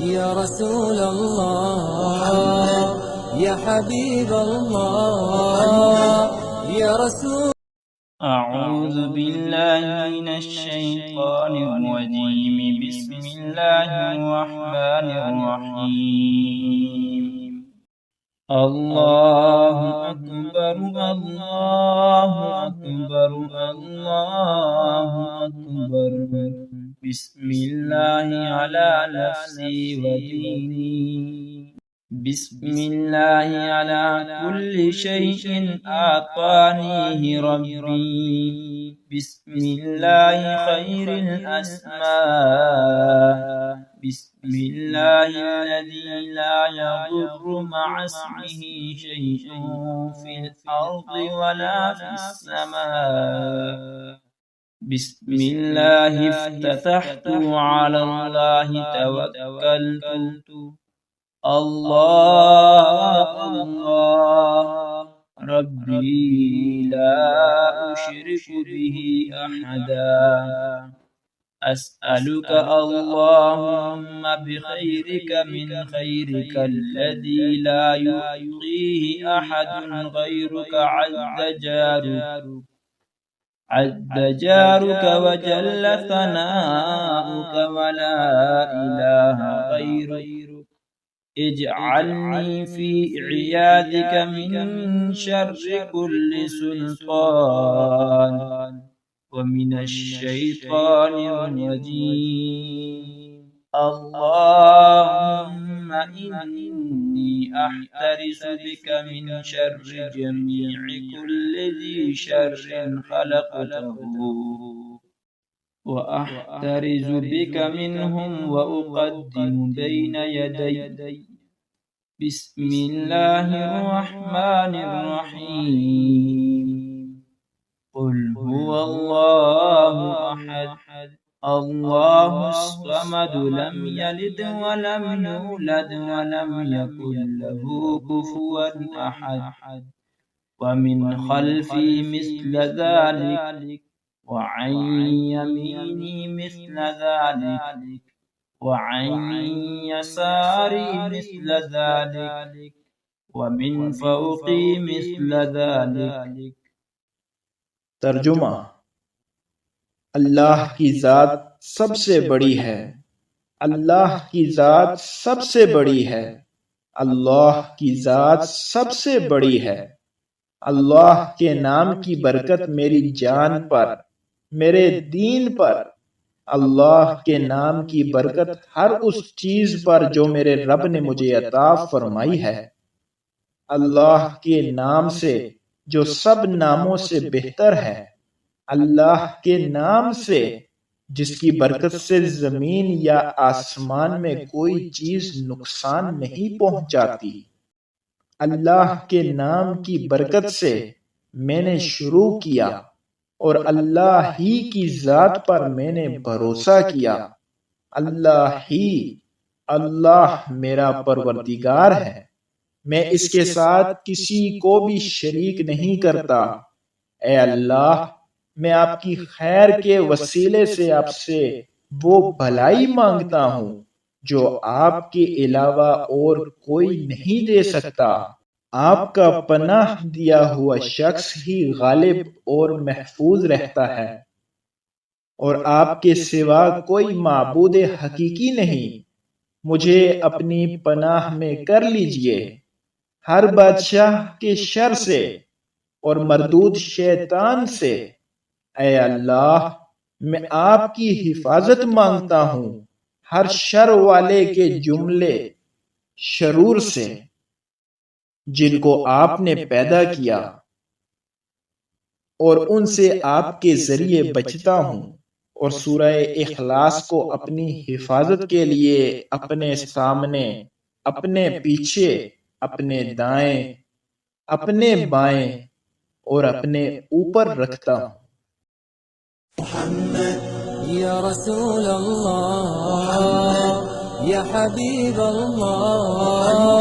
يا رسول الله يا حبيب الله يا رسول. أعوذ بالله من الشيطان الرجيم. بسم الله الرحمن الرحيم. الله أكبر الله أكبر الله أكبر. بسم الله على نفسي وديني. بسم الله على كل شيء أعطانيه ربي. بسم الله خير الأسماء. بسم الله الذي لا يضر مع اسمه شيء في الأرض ولا في السماء. بسم الله افتتحت وعلى الله توكلت. الله الله ربي لا أشرك به أحدا. أسألك اللهم بخيرك من خيرك الذي لا يعطيه أحد غيرك عز جارك وجل ثناؤك ولا إله غيرك. اجعلني في عيادك من شر كل سلطان ومن الشيطان الرجيم. اللهم إني أحترس بك من شر جميع كل ذي شر خلقته وأحترز بك منهم وأقدم بين يدي. بسم الله الرحمن الرحيم. قل هو الله أحد الله الصمد لم يلد ولم يولد ولم يكن له كفوا أحد. ومن خلفي مثل ذلك وعن يميني مثل ذلك وعن يساري مثل ذلك ومن فوقي مثل ذلك. ترجمہ: اللہ کی ذات سب سے بڑی ہے، اللہ کی ذات سب سے بڑی ہے، اللہ کی ذات سب سے بڑی ہے۔ اللہ کے نام کی برکت میری جان پر، میرے دین پر، اللہ کے نام کی برکت ہر اس چیز پر جو میرے رب نے مجھے عطا فرمائی ہے۔ اللہ کے نام سے جو سب ناموں سے بہتر ہے، اللہ کے نام سے جس کی برکت سے زمین یا آسمان میں کوئی چیز نقصان نہیں پہنچاتی۔ اللہ کے نام کی برکت سے میں نے شروع کیا اور اللہ ہی کی ذات پر میں نے بھروسہ کیا۔ اللہ میرا پروردگار ہے، میں اس کے ساتھ کسی کو بھی شریک نہیں کرتا۔ اے اللہ، میں آپ کی خیر کے وسیلے سے آپ سے وہ بھلائی مانگتا ہوں جو آپ کے علاوہ اور کوئی نہیں دے سکتا۔ آپ کا پناہ دیا ہوا شخص ہی غالب اور محفوظ رہتا ہے، اور آپ کے سوا کوئی معبود حقیقی نہیں۔ مجھے اپنی پناہ میں کر لیجئے ہر بادشاہ کے شر سے اور مردود شیطان سے۔ اے اللہ، میں آپ کی حفاظت مانگتا ہوں ہر شر والے کے جملے شرور سے جن کو آپ نے پیدا کیا، اور ان سے آپ کے ذریعے بچتا ہوں۔ اور سورہ اخلاص کو اپنی حفاظت کے لیے اپنے سامنے، اپنے پیچھے، اپنے دائیں، اپنے بائیں اور اپنے اوپر رکھتا ہوں۔ محمد یا رسول اللہ یا حبیب اللہ